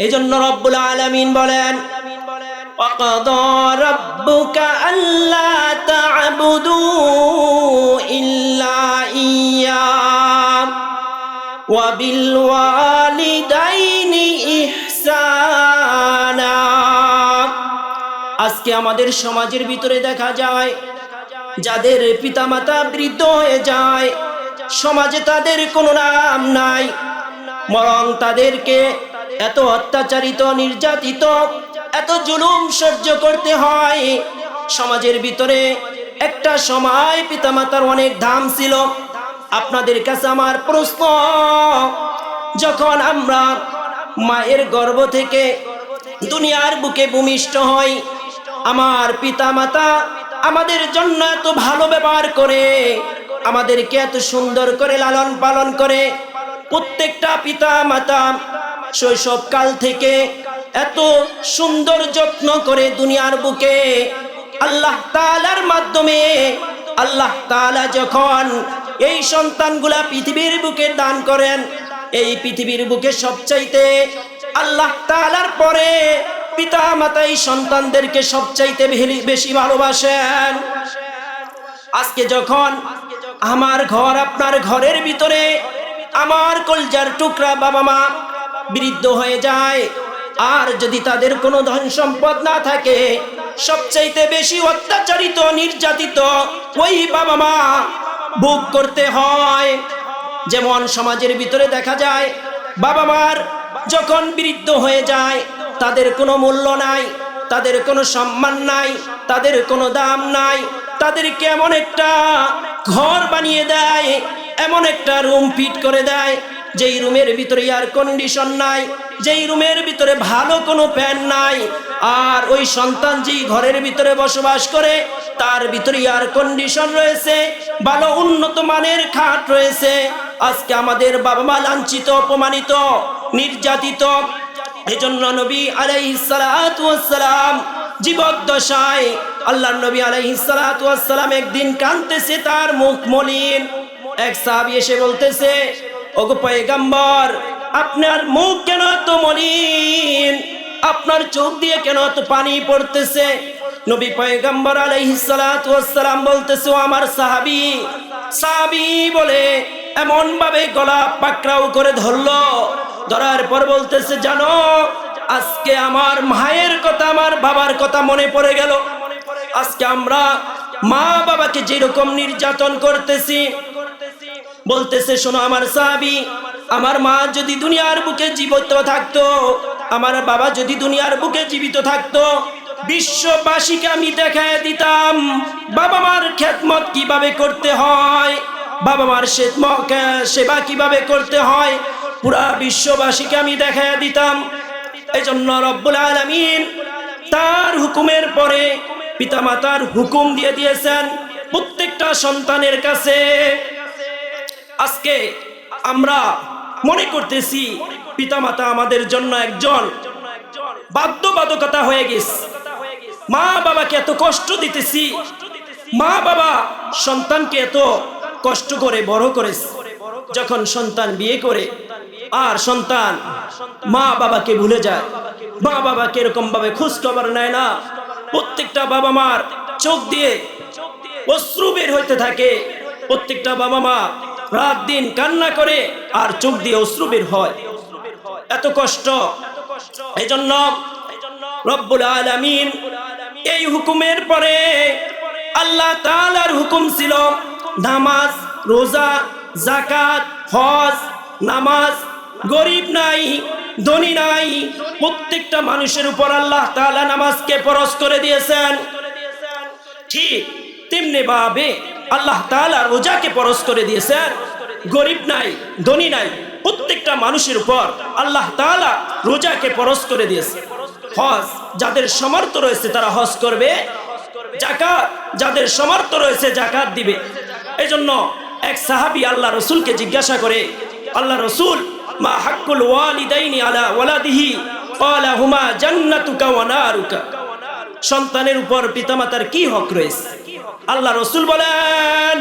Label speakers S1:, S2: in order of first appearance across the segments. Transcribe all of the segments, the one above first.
S1: এজন্য রব্বুল আলামিন বলেন, وَقَضَى رَبُّكَ أَلَّا تَعْبُدُوا إِلَّا إِيَّاهُ وَبِالْوَالِدَيْنِ إِحْسَانًا। আজকে আমাদের সমাজের ভিতরে দেখা যায় যাদের পিতামাতা বৃদ্ধ হয়ে যায়, সমাজে তাদের কোনো নাম নাই, বরং তাদেরকে এত অত্যাচারিত, নির্যাতিত, এত জুলুম সহ্য করতে হয়। সমাজের ভিতরে একটা সময় পিতামাতার অনেক দাম ছিল। আপনাদের কাছে আমার প্রশ্ন, যখন আমরা মায়ের গর্ভ থেকে দুনিয়ার বুকে ভূমিষ্ঠ হই, আমার পিতামাতা আমাদের জন্য এত ভালো ব্যবহার করে, আমাদেরকে এত সুন্দর করে লালন পালন করে। প্রত্যেকটা পিতা মাতা শৈশবকাল থেকে এত সুন্দর যত্ন করে দুনিয়ার বুকে আল্লাহ তাআলার মাধ্যমে আল্লাহ তাআলা যখন এই সন্তানগুলা পৃথিবীর বুকে দান করেন, এই পৃথিবীর বুকে সবচাইতে আল্লাহ তাআলার পরে পিতা মাতা এই সন্তানদেরকে সবচাইতে বেশি ভালোবাসেন। আজকে যখন আমার ঘর, আপনার ঘরের ভিতরে আমার কলজার টুকরা বাবা মা বৃদ্ধ হয়ে যায়, আর যদি তাদের কোনো ধন সম্পদ না থাকে, সবচাইতে বেশি অত্যাচারিত, নির্যাতিত ওই বাবা মা ভোগ করতে হয়। যেমন সমাজের ভিতরে দেখা যায় বাবা মার যখন বৃদ্ধ হয়ে যায়, তাদের কোনো মূল্য নাই, তাদের কোনো সম্মান নাই, তাদের কোনো দাম নাই। তাদেরকে এমন একটা ঘর বানিয়ে দেয়, এমন একটা রুম ফিট করে দেয়, যেই রুমের ভিতরে এয়ার কন্ডিশন নাই, যেই রুমের ভিতরে ভালো কোনো ফ্যান নাই। আর ওই সন্তান যেই ঘরের ভিতরে বসবাস করে, তার ভিতরে এয়ার কন্ডিশন রয়েছে, ভালো উন্নত মানের খাট রয়েছে। আজকে আমাদের বাবা মা লাঞ্ছিত, অপমানিত, নির্যাতিত। এজন্য নবী আলাইহিস সালাতু ওয়াস সালাম জীবদ্দশায় আল্লাহর নবী আলাইহিস সালাতু ওয়াস সালাম একদিন কাঁদতেছে, তার মুখ মলিন। এক সাহাবী এসে বলতেছে, ওগো পয়গম্বর, আপনার মুখ কেন এত মলিন, আপনার চোখ দিয়ে কেন এত পানি পড়তেছে? নবী পয়গম্বর আলাইহিস সালাতু ওয়াস সালাম বলতেছে, ও আমার সাহাবী। সাহাবী বলে এমন ভাবে গলা পাকড়াও করে ধরলো, ধরার পর বলতেছে, জানো আজকে আমার মায়ের কথা, আমার বাবার কথা মনে পড়ে গেল। আজকে আমরা মা বাবাকে যেরকম নির্যাতন করতেছি। বলতেছে, শোনো আমার সাহাবী, আমার মা যদি দুনিয়ার বুকে জীবিত থাকতো, আমার বাবা যদি দুনিয়ার বুকে জীবিত থাকতো, বিশ্ববাসীকে আমি দেখায় দিতাম বাবা মার খেদমত কিভাবে করতে হয়, বাবা মার সেবা কিভাবে করতে হয়, পুরা বিশ্ববাসীকে আমি দেখায় দিতাম। এই জন্য রব্বুল আলামিন তার হুকুমের পরে পিতামাতার হুকুম দিয়ে দিয়েছেন প্রত্যেকটা সন্তানের কাছে। আজকে আমরা মনে করতেছি পিতামাতা আমাদের জন্য একজন বাধ্যবাধকতা হয়ে গেছে। মা বাবাকে এত কষ্ট দিতেছি, মা বাবা সন্তানকে এত কষ্ট করে বড় করেছে। যখন সন্তান বিয়ে করে আর সন্তান মা বাবাকে ভুলে যায়, মা বাবাকে এরকম ভাবে খোঁজ খবর নেয় না, প্রত্যেকটা বাবা মার চোখ দিয়ে অশ্রু বের হইতে থাকে। প্রত্যেকটা বাবা মা রাত দিন কান্না করে আর চোখ দিয়ে অশ্রু বের হয়, এত কষ্ট। এই জন্য রব্বুল আলামিন এই হুকুমের পরে আল্লাহ তাআলার হুকুম ছিল নামাজ, রোজা, যাকাত, হজ। নামাজ গরিব নাই, ধনী নাই, প্রত্যেকটা মানুষের উপর আল্লাহ তাআলা নামাজকে ফরজ করে দিয়েছেন। ঠিক তেমনি ভাবে আল্লাহ তাআলা রোজাকে ফরজ করে দিয়েছেন। গরিব নাই, ধনী নাই, প্রত্যেকটা মানুষের উপর আল্লাহ তাআলা রোজাকে ফরজ করে দিয়েছে। হজ যাদের সামর্থ্য রয়েছে তারা হজ করবে, যাকাত যাদের সামর্থ্য রয়েছে যাকাত দিবে। এই জন্য এক সাহাবী আল্লাহ রাসূলকে জিজ্ঞাসা করে, আল্লাহ রাসূল, মা হাক্কুল ওয়ালিদাইনি আলা ওয়ালাদিহি? ক্বালা হুমা জান্নাতুকা ওয়া নারুকা। সন্তানের উপর পিতামাতার কি হক রয়েছে? আল্লাহ রাসূল বলেন,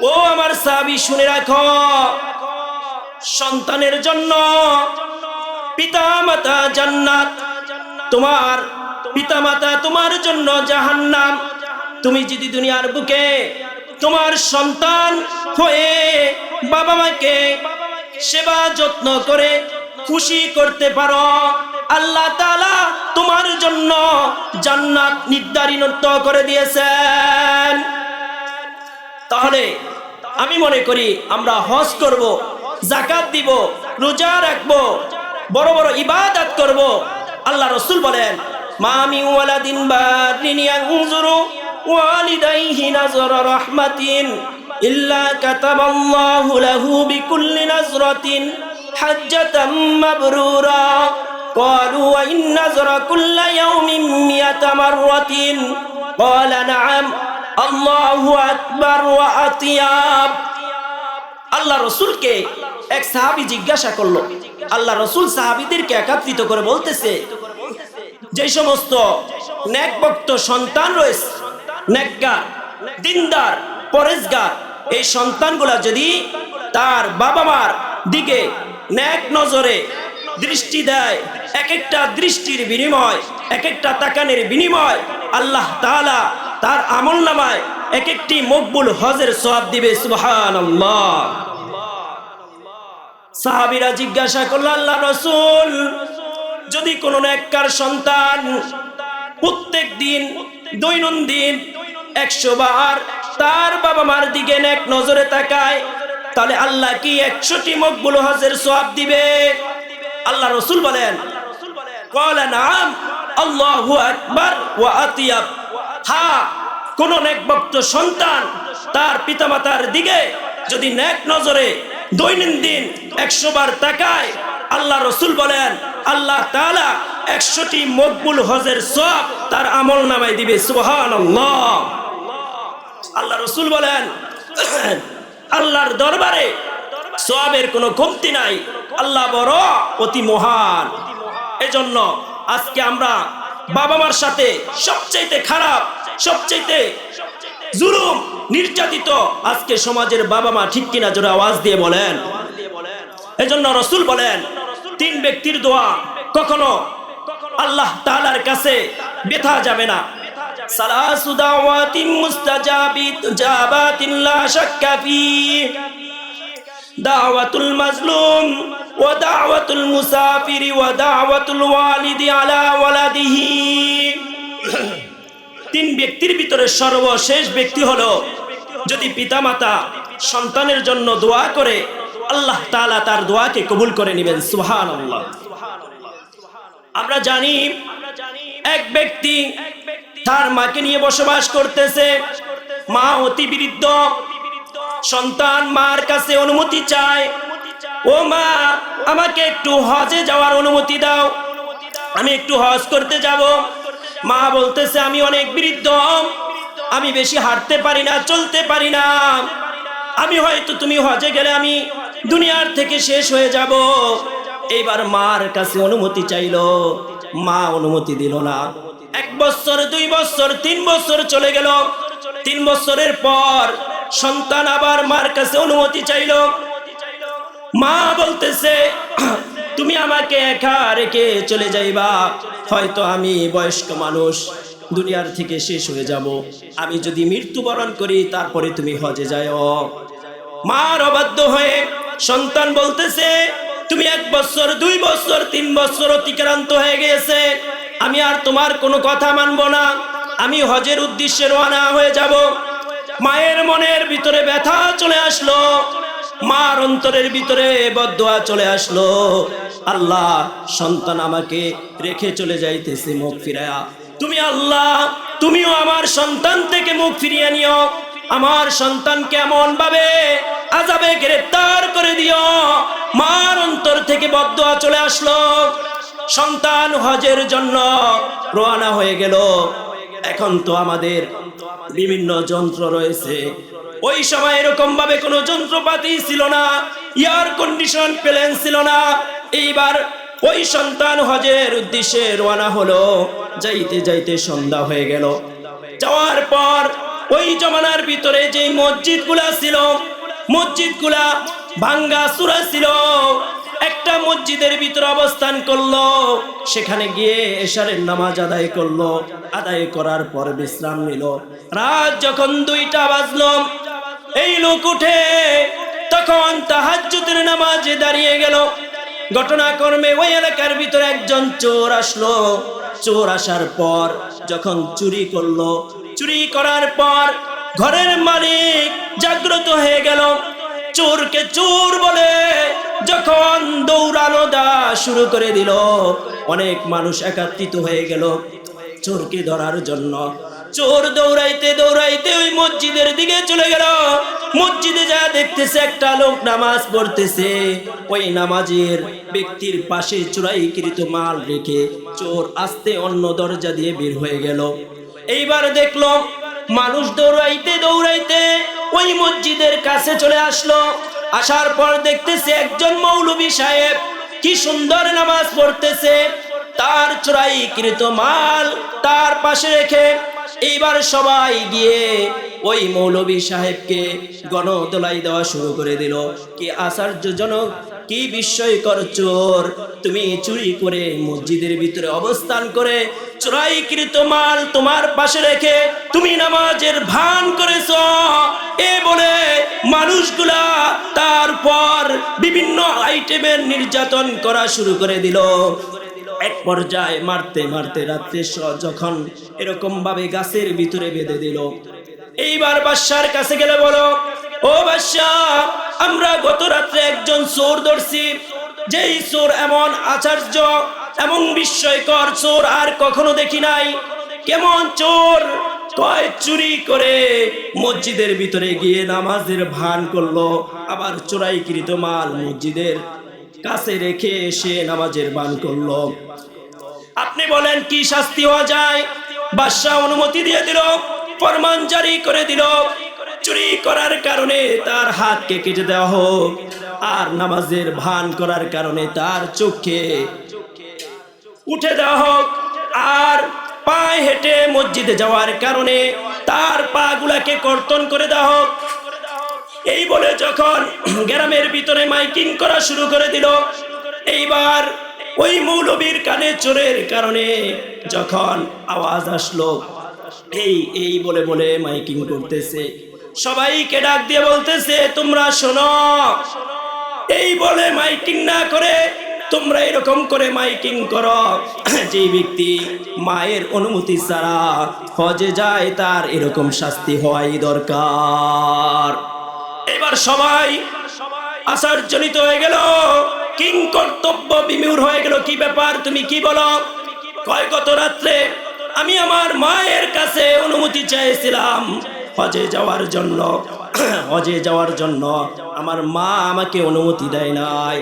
S1: ও আমার সাহাবী শুনে রাখো, সন্তানের জন্য পিতামাতা জান্নাত, তোমার পিতামাতা তোমার জন্য জাহান্নাম। তুমি যদি দুনিয়ার বুকে তোমার সন্তান হয়ে বাবা মাকে সেবা যত্ন করে খুশি করতে পারো, আল্লাহ তাআলা তোমার জন্য জান্নাত নির্ধারিত করে দিয়েছেন। তাহলে আমি মনে করি আমরা হজ করব, যাকাত দিব, রোজা রাখব, বড় বড় ইবাদত করব। আল্লাহ রাসূল বলেন, মা মিন ওয়ালাদিন বারিন ইয়ানজুরু ওয়ালিদাইহি নাযরা রাহমাতিন ইল্লা কাতাবাল্লাহু লাহু বিকুল্লি নাযরাতিন হাজ্জাতাম মাবরুরা ক্বালু ওয়া ইন নাযরা কুল্লা ইয়াউমিন মিয়াতা মাররাতিন ক্বালা নাআম আল্লাহু আকবার ওয়া আতিয়াব। আল্লাহ রাসূলকে এক সাহাবী জিজ্ঞাসা করলো। আল্লাহ রাসূল সাহাবীদেরকে একত্রিত করে বলতেছে, যে সমস্ত নেকভক্ত সন্তান রয়েছে, নেককার, দিনদার, পরেজগার, এই সন্তানগুলা যদি তার বাবা মার দিকে নেক নজরে দৃষ্টি দেয়, এক একটা দৃষ্টির বিনিময়, এক একটা তাকানের বিনিময় আল্লাহ তাআলা তার আমলনামায় এক একটি মকবুল হজের সওয়াব দিবে। সুবহানাল্লাহ। সাহাবীরা জিজ্ঞাসা করল, আল্লাহ রাসূল, যদি কোনো নেককার সন্তান প্রত্যেক দিন দৈনন্দিন 100 বার তার বাবা মার দিকে নেক নজরে তাকায়, তাহলে আল্লাহ কি 100টি মকবুল হজের সওয়াব দিবে? আল্লাহ রাসূল বলেন, ক্বালা নাআম আল্লাহু আকবার ওয়া আতিয়াব। হ্যাঁ, কোন নেকভক্ত সন্তান তার পিতামাতার দিকে যদি নেক নজরে দৈনন্দিন 100 বার তাকায়, আল্লাহ রাসূল বলেন আল্লাহ তাআলা 100টি মকবুল হজের সওয়াব তার আমলনামায় দিবে। সুবহানাল্লাহ। আল্লাহ রাসূল বলেন, আল্লাহর দরবারে সওয়াবের কোনো কমতি নাই, আল্লাহ বড় অতি মহান। এজন্য আজকে আমরা বাবা মার সাথে সবচেয়ে খারাপ, সবচেয়ে জুলুম, নির্যাতিত আজকে সমাজের বাবা মা, ঠিক কিনা? জোরে আওয়াজ দিয়ে বলেন। এজন্য রাসূল বলেন, 3 ব্যক্তির দোয়া কখনো আল্লাহ তাআলার কাছে ব্যথা যাবে না। সালাসু দাওয়াতিন মুস্তাজাবাতিন লা শাক্কা ফি, দাওয়াতুল মাজলুম ওয়া দাওয়াতুল মুসাফিরি ওয়া দাওয়াতুল ওয়ালিদি আলা ওয়ালাদিহি। 3 ব্যক্তির ভিতরে সর্বশেষ ব্যক্তি হলো যদি পিতামাতা সন্তানের জন্য দোয়া করে, আল্লাহ তাআলা তার দোয়াকে কবুল করে নেবেন। সুবহানাল্লাহ। আমরা জানি এক ব্যক্তি তার মাকে নিয়ে বসবাস করতেছে, মা অতি বৃদ্ধ, সন্তান মার কাছে অনুমতি চায়, ও মা, আমাকে একটু হজে যাওয়ার অনুমতি দাও, আমি একটু হজ করতে যাব। মা বলতেছে, আমি অনেক বৃদ্ধ, আমি বেশি হাঁটতে পারি না, চলতে পারি না, আমি হয়তো তুমি হজে গেলে আমি দুনিয়ার থেকে শেষ হয়ে যাব। এইবার মার কাছে অনুমতি চাইলো, মা অনুমতি দিল না। 1 বছর, 2 বছর, 3 বছর চলে গেল। 3 বছরের পর সন্তান আবার মার কাছে অনুমতি চাইলো। মা বলতেছে, তুমি আমাকে একা রেখে চলে যাইবা, হয়তো আমি বয়স্ক মানুষ, দুনিয়ার থেকে শেষ হয়ে যাব, আমি যদি মৃত্যুবরণ করি তারপরে তুমি হজে যাও। মার অবাধ্য হয়ে সন্তান বলতেছে, তুমি 1 বছর, 2 বছর, 3 বছর অতিক্রান্ত হয়ে গেছে, আমি আর তোমার কোনো কথা মানব না, আমি হজের উদ্দেশ্যে রওনা হয়ে যাব। মায়ের মনের ভিতরে ব্যথা চলে আসলো, মার অন্তরের ভিতরে বদদোয়া চলে আসলো, আল্লাহ, সন্তান আমাকে রেখে চলে যাইতেছে, মুখ ফিরায়া তুমি আল্লাহ, তুমিও আমার সন্তান থেকে মুখ ফিরিয়ে নিও, আমার সন্তান কেমন ভাবে আযাবে গ্রেফতার করে দিও। মার অন্তর থেকে বদদোয়া চলে আসলো, সন্তান হজের জন্য রওনা হয়ে গেল। এখন তো আমাদের বিভিন্ন যন্ত্র রয়েছে, ওই সময় এরকম ভাবে কোনো যন্ত্রপাতি ছিল না, এয়ার কন্ডিশন প্লেন ছিল না। এইবার ওই সন্তান হজের উদ্দেশ্যে রওনা হলো, যাইতে যাইতে সন্ধ্যা হয়ে গেল। যাওয়ার পর ওই জমানার ভিতরে যে মসজিদগুলা ছিল, মসজিদগুলা ভাঙ্গা চূড়া ছিল, একটা মসজিদের ভিতরে অবস্থান করলো, সেখানে গিয়ে এশারের নামাজ আদায় করলো। আদায় করার পর বিশ্রাম নিল। রাত যখন 2টা বাজলো, এই লোক উঠে তখন তাহাজ্জুদের নামাজে দাঁড়িয়ে গেল। ঘটনাক্রমে ওই এলাকার ভিতরে একজন চোর আসলো। চোর আসার পর যখন চুরি করলো, চুরি করার পর ঘরের মালিক জাগ্রত হয়ে গেল। চোরকে চোর বলে যখন দৌড়ানো দেওয়া শুরু করে দিল, অনেক মানুষ একত্রিত হয়ে গেল চোরকে ধরার জন্য। চোর দৌড়াইতে দৌড়াইতে ওই মসজিদের দিকে চলে গেল। মসজিদে যা দেখতেছে একটা লোক নামাজ পড়তেছে। ওই নামাজের ব্যক্তির পাশে চুরাইকৃত মাল রেখে চোর আস্তে অন্য দরজা দিয়ে বের হয়ে গেল। এইবার দেখলো মানুষ দৌড়াইতে দৌড়াইতে ওই মসজিদের কাছে চলে আসলো। আসার পর দেখতেছে একজন মৌলভী সাহেব কি সুন্দর নামাজ পড়তেছে, তার চোরাইকৃত মাল তার পাশে রেখে। এইবার সবাই গিয়ে ওই মৌলভী সাহেবকে গণদোলাই দেওয়া শুরু করে দিল। কি আশ্চর্যজনক, কি বিস্ময়কর চোর! তুমি চুরি করে মসজিদের ভিতরে অবস্থান করে চোরাইকৃত মাল তোমার পাশে রেখে তুমি নামাজের ভান করেছ। এ বলে মানুষগুলা তারপর বিভিন্ন আইটেমের নির্যাতন করা শুরু করে দিল। এক পর্যায়ে মারতে মারতে রাত্রে যখন এরকম ভাবে গাছের ভিতরে বেঁধে দিল। এইবার বাদশার কাছে গেলে বলো, ও বাদশা, আমরা গত রাত্রে একজন চোর ধরছি। যেই চোর এমন আশ্চর্য এমন বিস্ময়কর চোর আর কখনো দেখি নাই। কেমন চোর! কয় চুরি করে মসজিদের ভিতরে গিয়ে নামাজের ভান করলো, আবার চোরাইকৃত মাল মসজিদের কাছে রেখে এসে নামাজের ভান করলো। আপনি বলেন কি শাস্তি হওয়া যায়? বাদশা অনুমতি দিয়ে দিল, ফরমান জারি করে দিল, চুরি করার কারণে তার হাতকে কেটে দেওয়া হোক, আর নামাজের ভান করার কারণে তার চোখে উঠে দেওয়া হোক, আর পায়ে হেঁটে মসজিদে যাওয়ার কারণে তার পা গুলাকে কর্তন করে দেওয়া হোক। এই বলে যখন গ্রামের ভিতরে মাইকিং করা শুরু করে দিল, এইবার ওই মৌলবীর কানে চোরের কারণে যখন আওয়াজ আসলো, এই বলে বলে মাইকিং করতেছে, সবাইকে ডাক দিয়ে বলতেছে, তোমরা শোনো। এই বলে মাইকিং না করে তোমরা এরকম করে মাইকিং করো, যে ব্যক্তি মায়ের অনুমতি ছাড়া হজে যায় তার এরকম শাস্তি হওয়াই দরকার। এবার সবাই আশ্চর্যজনিত হয়ে গেল, কিং কর্তব্য বিমূঢ় হয়ে গেল। কি ব্যাপার, তুমি কি বলো? কয় গত রাত্রে আমি আমার মায়ের কাছে অনুমতি চাইছিলাম হজে যাওয়ার জন্য। হজে যাওয়ার জন্য আমার মা আমাকে অনুমতি দেয় নাই।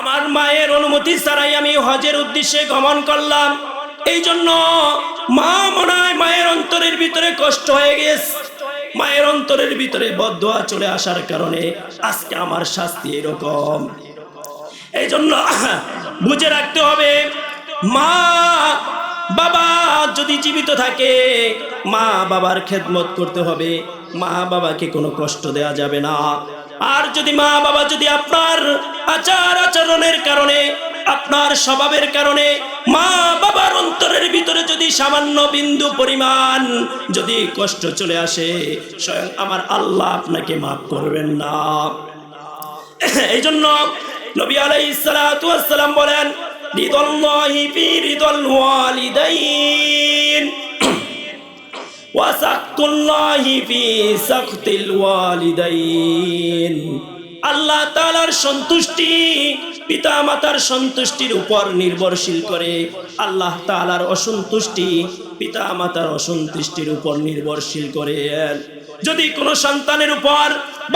S1: আমার মায়ের অনুমতি ছাড়াই আমি হজের উদ্দেশ্যে গমন করলাম। এই জন্য মা মনে হয় মায়ের অন্তরের ভিতরে কষ্ট হয়ে গেছে। মায়ের অন্তরের ভিতরে বদদোয়া চলে আসার কারণে আজকে আমার শাস্তি এরকম। এই জন্য বুঝে রাখতে হবে, মা বাবা যদি জীবিত থাকে মা বাবার খেদমত করতে হবে, মা বাবাকে কোনো কষ্ট দেওয়া যাবে না। আর যদি মা বাবা যদি আপনার আচার আচরণের কারণে, আপনার স্বভাবের কারণে মা বাবার অন্তরের ভিতরে যদি সামান্য বিন্দু পরিমাণ যদি কষ্ট চলে আসে, স্বয়ং আমার আল্লাহ আপনাকে মাফ করবেন না। এই জন্য নবী আলাইহিস সালাতু ওয়াস সালাম বলেন, রিদাল্লাহি ফি রিদাল ওয়ালিদাইন ওয়া সাখতুল্লাহি ফি সাখতিল ওয়ালিদাইন। আল্লাহ তাআলার সন্তুষ্টি পিতা মাতার সন্তুষ্টির উপর নির্ভরশীল করে, আল্লাহ তাআলার অসন্তুষ্টি পিতা মাতার অসন্তুষ্টির উপর নির্ভরশীল করে। যদি কোনো সন্তানের উপর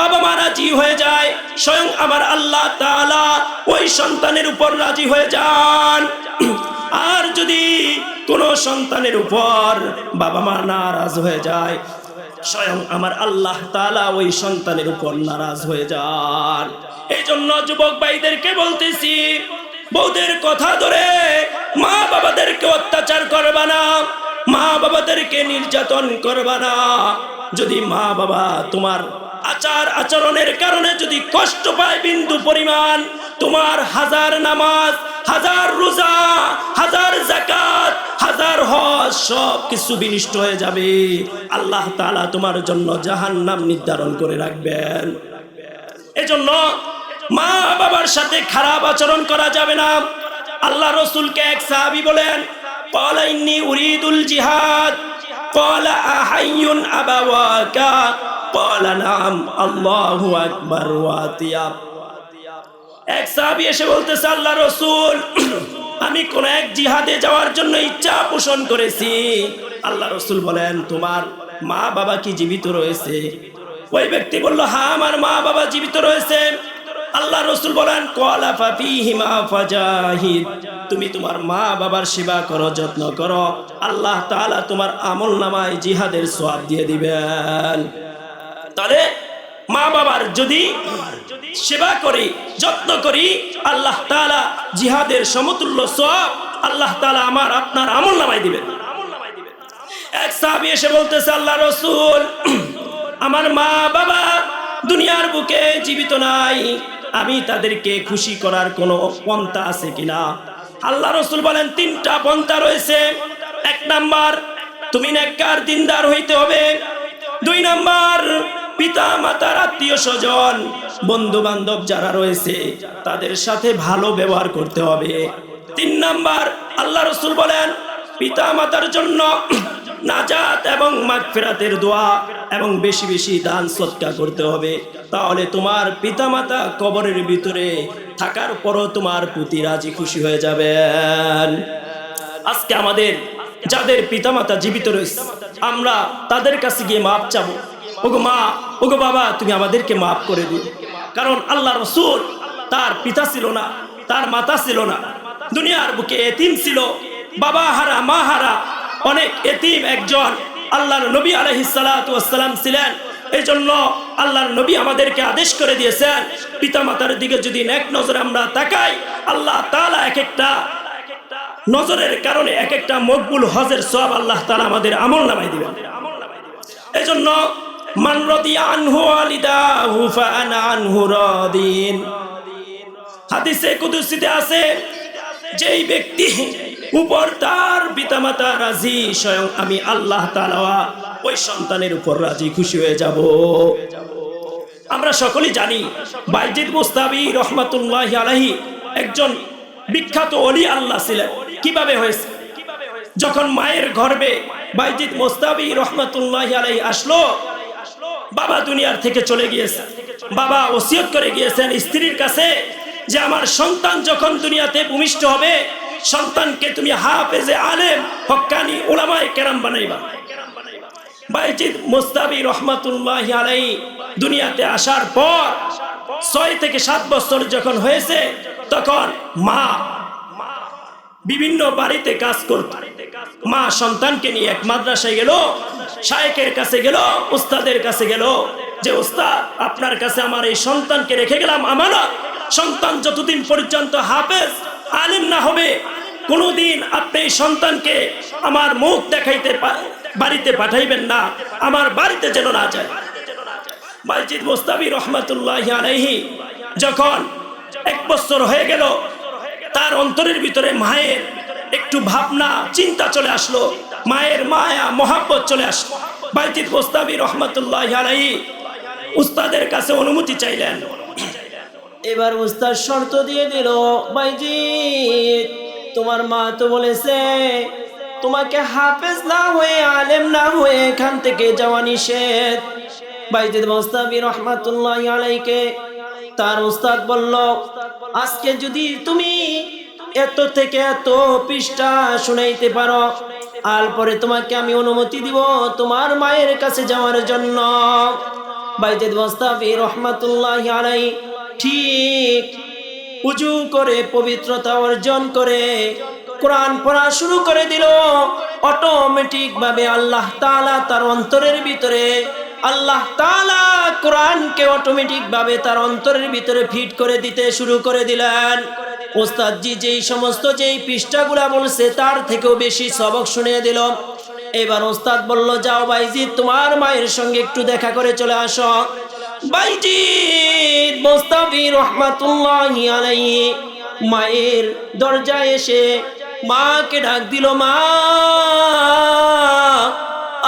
S1: বাবা মা রাজি হয়ে যায়, স্বয়ং আমার আল্লাহ তাআলা ওই সন্তানের উপর রাজি হয়ে যান। আর যদি কোনো সন্তানের উপর বাবা মা নারাজ হয়ে যায়, স্বয়ং আমার আল্লাহ তাআলা ওই সন্তানের উপর নারাজ হয়ে যান। এই জন্য যুবক ভাইদেরকে বলতেছি, বউদের কথা ধরে মা বাবাদেরকে অত্যাচার করবা না, মা বাবাদেরকে নির্যাতন করবা না। যদি মা বাবা তোমার আচার আচরণের কারণে যদি কষ্ট পায় বিন্দু পরিমাণ, তোমার হাজার নামাজ, হাজার রোজা, হাজার যাকাত, হাজার হজ সব কিছু বিনষ্ট হয়ে যাবে। আল্লাহ তাআলা তোমার জন্য জাহান্নাম নির্ধারণ করে রাখবেন। এজন্য মা বাবার সাথে খারাপ আচরণ করা যাবে না। আল্লাহ রাসূলকে এক সাহাবী বলেন, ক্বালা ইন্নী উরিদুল জিহাদ, ক্বালা আহাইয়ুন আবাওয়াকা, ক্বালা নাম, আল্লাহু আকবার ওয়াতিয়া। এক সাহাবী এসে বলতেছে, আল্লাহ রাসূল, আমি কোন এক জিহাদে যাওয়ার জন্য ইচ্ছা পোষণ করেছি। আল্লাহ রাসূল বলেন, তোমার মা বাবা কি জীবিত রয়েছে? ওই ব্যক্তি বলল, হ্যাঁ, আমার মা বাবা জীবিত রয়েছে। আল্লাহ রাসূল বলেন, ক্বালা ফাফিহিমা ফাজাহিদ, তুমি তোমার মা বাবার সেবা করো, যত্ন করো, আল্লাহ তাআলা তোমার আমলনামায় জিহাদের সওয়াব দিয়ে দিবেন। তাহলে মা বাবার যদি সেবা করি, যত্ন করি, আল্লাহ তাআলা জিহাদের সমতুল্য সওয়াব আল্লাহ তাআলা আমার আপনার আমলনামায় দিবেন। এক সাহাবী এসে বলতেছে, আল্লাহ রাসূল, আমার মা বাবা দুনিয়ার বুকে জীবিত নাই, আমি তাদেরকে খুশি করার কোনো পন্থা আছে কিনা? আল্লাহ রাসূল বলেন, তিনটা পন্থা রয়েছে। এক নাম্বার, তুমি নেককার দিনদার হইতে হবে। দুই নাম্বার, পিতা মাতার আত্মীয় স্বজন বন্ধু বান্ধব যারা রয়েছে তাদের সাথে ভালো ব্যবহার করতে হবে। তিন নাম্বার, আল্লাহ রাসূল বলেন, পিতা মাতার জন্য নাজাত এবং মাগফিরাতের দোয়া এবং বেশি বেশি দান সদকা করতে হবে। তাহলে তোমার পিতামাতা কবরের ভিতরে থাকার পরও তোমার প্রতি রাজি খুশি হয়ে যাবেন। আজকে আমাদের যাদের পিতামাতা জীবিত রয়েছে, আমরা তাদের কাছে গিয়ে মাপ চাবো, ওগো মা, ওগো বাবা, তুমি আমাদেরকে মাফ করে দিও। কারণ আল্লাহ রাসূল, তার পিতা ছিল না, তার মাতা ছিল না, দুনিয়ার বুকে এতিম ছিল, বাবা হারা মা হারা অনেক এতিম একজন আল্লাহর নবী আলাইহিস সালাতু ওয়াস সালাম ছিলেন। এই জন্য আল্লাহর নবী আমাদেরকে আদেশ করে দিয়েছেন, পিতামাতার দিকে যদি নেক নজরে আমরা তাকাই, আল্লাহ তাআলা এক একটা নজরের কারণে এক একটা মকবুল হজের সওয়াব আল্লাহ তাআলা আমাদের আমলনামায় দিবেন। এই জন্য মান রাদিয়া আনহু ওয়ালিদাহু ফাআনা আনহু রাদিন, হাদিসে কুদসিতে আছে, যেই ব্যক্তি উপর তার পিতামাতা রাজি, স্বয়ং আমি আল্লাহ তাআলা ওই সন্তানের উপর রাজি খুশি হয়ে যাব। আমরা সকলেই জানি বাইজিদ মুস্তাবি রহমাতুল্লাহি আলাইহি একজন বিখ্যাত ওলি আল্লাহ ছিলেন। কিভাবে হয়েছে? যখন মায়ের গর্ভে বাইজিদ মুস্তাবি রহমাতুল্লাহি আলাইহি আসলো, বাবা দুনিয়ার থেকে চলে গিয়েছে। বাবা ওসিয়ত করে গিয়েছেন স্ত্রীর কাছে যে আমার সন্তান যখন দুনিয়াতে ভূমিষ্ঠ হবে, সন্তানকে তুমি হাফেজে আলেম হক্কানি উলামায়ে কেরাম বানাইবা। বাইজিদ মুস্তাবি রহমাতুল্লাহি আলাইহি দুনিয়াতে আসার পর 6 থেকে 7 বছর যখন হয়েছে, তখন মা বিভিন্ন বাড়িতে কাজ করত। মা সন্তানকে নিয়ে এক মাদ্রাসায় গেল, শায়েখের কাছে গেল, উস্তাদের কাছে গেল, যে উস্তাদ, আপনার কাছে আমার এই সন্তানকে রেখে গেলাম আমানত, সন্তান যতদিন পর্যন্ত হাফেজ আলেম না হবে, কোনোদিন আপনি এই সন্তানকে আমার মুখ দেখাইতে বাড়িতে পাঠাইবেন না, আমার বাড়িতে যেন না যায়। বাইজিদ মুস্তাবি রহমাতুল্লাহি আলাইহি যখন 1 বছর হয়ে গেল, তার অন্তরের ভিতরে মায়ের একটু ভাবনা চিন্তা চলে আসলো, মায়ের মায়া মহাব্বত চলে আসলো। বাইজিদ মুস্তাবি রহমাতুল্লাহি আলাইহি উস্তাদের কাছে অনুমতি চাইলেন। এবার উস্তাদ শর্ত দিয়ে দিল, বাইজিদ, তোমার মা তো বলেছে তোমাকে হাফেজ না হয়ে আলেম না হয়ে এখান থেকে যাওয়া নিষেধ। বাইজিদ মুস্তাবি রহমাতুল্লাহি আলাইহিকে তার উস্তাদ বলল, আজকে যদি তুমি এত থেকে এত পৃষ্ঠা শুনাইতে পারো, আর পরে তোমাকে আমি অনুমতি দিব তোমার মায়ের কাছে যাওয়ার জন্য। বাইজিদ মুস্তাবি রহমাতুল্লাহি আলাইহি ঠিক উজু করে পবিত্রতা অর্জন করে কোরআন পড়া শুরু করে দিল। অটোমেটিক ভাবে আল্লাহ তাআলা তার অন্তরের ভিতরে, আল্লাহ তাআলা কোরআনকে অটোমেটিক ভাবে তার অন্তরের ভিতরে ফিট করে দিতে শুরু করে দিলেন। ওস্তাদজি যেই সমস্ত যেই পৃষ্ঠাগুলা বলছে তার থেকেও বেশি সবক শুনিয়ে দিল। এবার ওস্তাদ বলল, যাও বাইজিদ, তোমার মায়ের সঙ্গে একটু দেখা করে চলে আসো। বাইজিদ মুস্তাফি রহমাতুল্লাহি আলাইহি মায়ের দরজায় এসে মাকে ডাক দিল, মা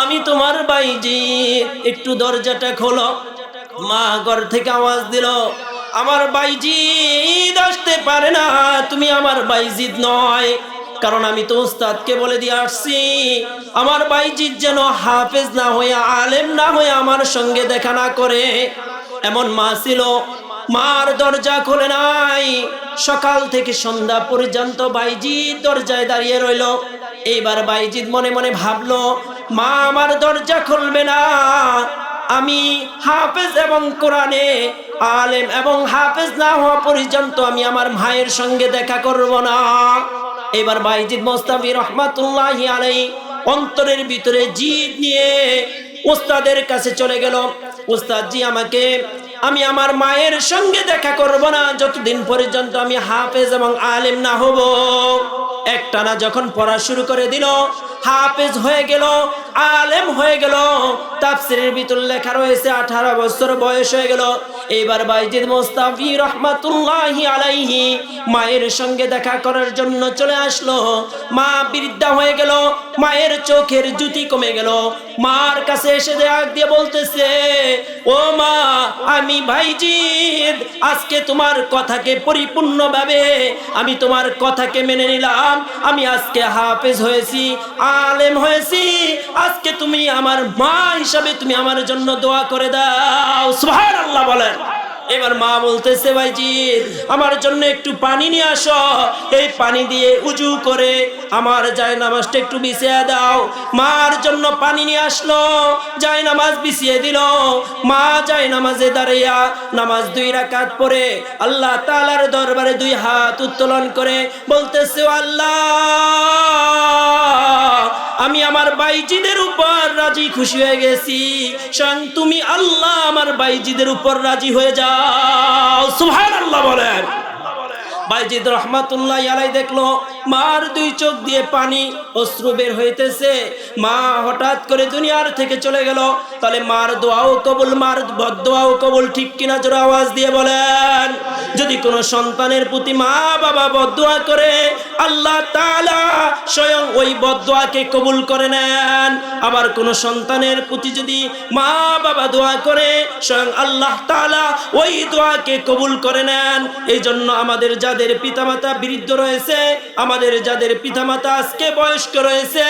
S1: আমি তোমার বাইজিদ, একটু দরজাটা খোলো। মা ঘর থেকে আওয়াজ দিল, আমার বাইজিদ আসতে পারে না, তুমি আমার বাইজিদ নয়, কারণ আমি তো উস্তাদকে বলে দিয়ে আসছি আমার বাইজিদ যেন হাফেজ না হয়ে, আলেম না হয়ে আমার সঙ্গে দেখা না করে। এমন মা ছিল, মার দরজা খোলে নাই। সকাল থেকে সন্ধ্যা পর্যন্ত বাইজিদ দরজায় দাঁড়িয়ে রইল। এইবার বাইজিদ মনে মনে ভাবলো, মা আমার দরজা খুলবে না, আমি হাফেজ এবং কোরআনে আলেম এবং হাফেজ না হওয়া পর্যন্ত আমি আমার মায়ের সঙ্গে দেখা করব না। এবার বাইজিদ মুস্তাফি রহমাতুল্লাহি আলাইহি অন্তরের ভিতরে জিদ নিয়ে উস্তাদের কাছে চলে গেল। উস্তাদ জি, আমি আমার মায়ের সঙ্গে দেখা করব না যতদিন পর্যন্ত আমি হাফেজ এবং আলেম না হব। একটানা যখন পড়া শুরু করে দিল, হাফেজ হয়ে গেল, আলেম হয়ে গেল। তাফসীরের ভিতর লেখা রয়েছে 18 বছর বয়স হয়ে গেল। এইবার বাইজিদ মুস্তাফি রহমাতুল্লাহি আলাইহি মায়ের সঙ্গে দেখা করার জন্য চলে আসলো। মা বৃদ্ধা হয়ে গেল, মায়ের চোখের জ্যোতি কমে গেল। মার কাছে এসে ডাক দিয়ে বলতেছে, ও মা, আমি বাইজিদ আজকে তোমার কথাকে পরিপূর্ণভাবে আমি তোমার কথাকে মেনে নিলাম। আমি আজকে হাফেজ হয়েছি, আলেম হয়েছি। আজকে তুমি আমার মা হিসাবে তুমি আমার জন্য দোয়া করে দাও। সুবহানাল্লাহ বলেন। এবার মা বলতেছে, ভাইজিদ আমার জন্য একটু পানি নিয়ে আসো, এই পানি দিয়ে উজু করে আমার জায়নামাজটা একটু বিছিয়ে দাও। মার জন্য পানি নিয়ে আসলো, জায়নামাজ বিছিয়ে দিল। মা জায়নামাজে দাঁড়িয়ে নামাজ 2 রাকাত পড়ে আল্লাহ তাআলার দরবারে 2 হাত উত্তোলন করে বলতেছে, আল্লাহ আমি আমার বাইজিদের উপর রাজি খুশি হয়ে গেছি, স্বয়ং তুমি আল্লাহ আমার বাইজিদের উপর রাজি হয়ে যাও। সুবহানাল্লাহ বলেন। বাইজিদ রহমাতুল্লাহি আলাইহি দেখলো মার 2 চোখ দিয়ে পানি অশ্রু বের হইতেছে। মা হঠাৎ করে দুনিয়ার থেকে চলে গেল। তাহলে মার দোয়াও কবুল, মার বদদোয়াও কবুল, ঠিক কিনা? জোরে আওয়াজ দিয়ে বলেন। যদি কোনো সন্তানের প্রতি মা বাবা বদদোয়া করে, আল্লাহ তাআলা স্বয়ং ওই বদদোয়াকে কবুল করে নেন। আবার কোনো সন্তানের প্রতি যদি মা বাবা দোয়া করে, স্বয়ং আল্লাহ তাআলা ওই দোয়াকে কবুল করে নেন। এই জন্য আমাদের যাদের পিতামাতা বৃদ্ধ রয়েছে, আমাদের যাদের পিতামাতা আজকে বয়স্ক রয়েছে,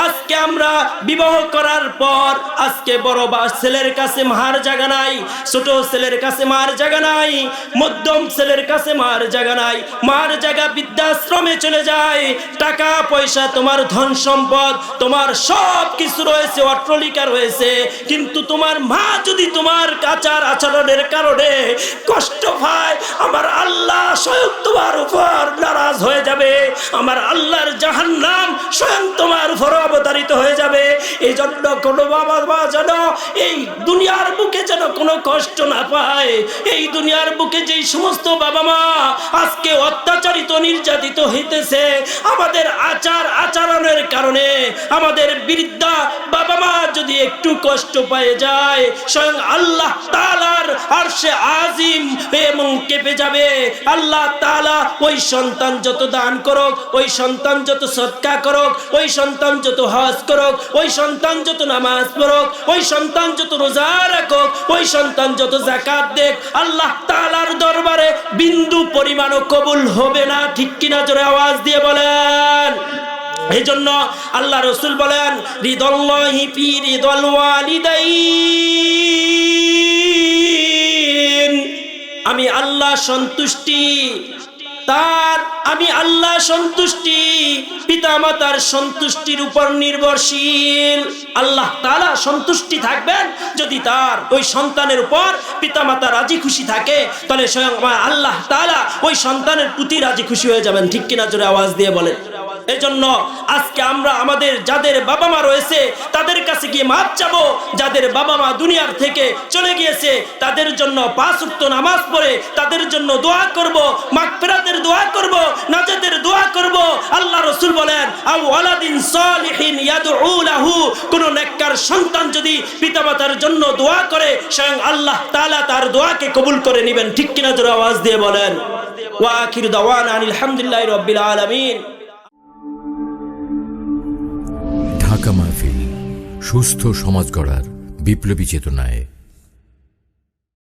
S1: আজকে আমরা বিবাহ করার পর আজকে বড় ছেলের কাছে মার জায়গা নাই, ছোট ছেলের কাছে মার জায়গা নাই, মধ্যম ছেলের কাছে মার জায়গা নাই। মার জায়গা বৃদ্ধাশ্রমে চলে যায়। টাকা পয়সা, তোমার ধন সম্পদ, তোমার সব কিছু রয়েছে, অট্টালিকা রয়েছে, কিন্তু তোমার মা যদি তোমার আচার আচরণের কারণে কষ্ট পায়, আমার আল্লাহ স্বয়ং তোমার উপর নারাজ হয়ে যাবে। আমার আল্লাহর জাহান্নাম স্বয়ং তোমার উপর অবতারিত হয়ে যাবে। এই জন্য কোনো বাবা মা যেন এই দুনিয়ার বুকে যেন কোনো কষ্ট না পায়। এই দুনিয়ার বুকে যেই সমস্ত বাবা মা আজকে অত্যাচারিত নির্যাতিত হইতেছে, আমাদের আচার আচরণের কারণে আমাদের বৃদ্ধা বাবা মা যদি একটু কষ্ট পেয়ে যায়, স্বয়ং আল্লাহ তাআলার আরশে আজিম এবং কেঁপে যাবে। আল্লাহ তাআলা ওই সন্তান যত দান করুক, ওই সন্তান যত সদকা করুক, ওই সন্তান যত হজ করুক, ওই সন্তান যত নামাজ পড়ুক, ওই সন্তান যত রোজা রাখুক, ওই সন্তান যত যাকাত দেখ, আল্লাহ তাআলার দরবারে বিন্দু পরিমাণও কবুল হবে না। ঠিক কিনা? জোরে আওয়াজ দিয়ে বলেন। এই জন্য আল্লাহ রাসূল বলেন, রিদাল্লাহি ফি রিদাল ওয়ালিদাইন, আমি আল্লাহ সন্তুষ্টি তার, আমি আল্লাহ সন্তুষ্টি পিতামাতার সন্তুষ্টির উপর নির্ভরশীল। আল্লাহ তাআলা সন্তুষ্টি থাকবেন যদি তার ওই সন্তানের উপর পিতামাতা রাজি খুশি থাকে, তাহলে স্বয়ং আল্লাহ তাআলা ওই সন্তানের প্রতি রাজি খুশি হয়ে যাবেন। ঠিক কিনা? জোরে আওয়াজ দিয়ে বলেন। এজন্য আজকে আমরা আমাদের যাদের বাবা মা রয়েছে তাদের কাছে গিয়ে মাপ চাবো। যাদের বাবা মা দুনিয়ার থেকে চলে গিয়েছে তাদের জন্য 5 ওয়াক্ত নামাজ পড়ে তাদের জন্য দোয়া করব, মাগফিরাতের দোয়া করব, নাজাতের দোয়া করব। আল্লাহ রাসূল বলেন, আও ওয়ালাদিন সালিহিন ইয়াদউ লাহু, কোন নেককার সন্তান যদি পিতামাতার জন্য দোয়া করে স্বয়ং আল্লাহ তাআলা তার দোয়াকে কবুল করে নেবেন। ঠিক কিনা জোরে আওয়াজ দিয়ে বলেন। ওয়া আখিরু দাওয়ানা আলহামদুলিল্লাহি রাব্বিল আলামিন।
S2: ঢাকা মাহফিল, সুস্থ সমাজ গড়ার বিপ্লবী চেতনায়।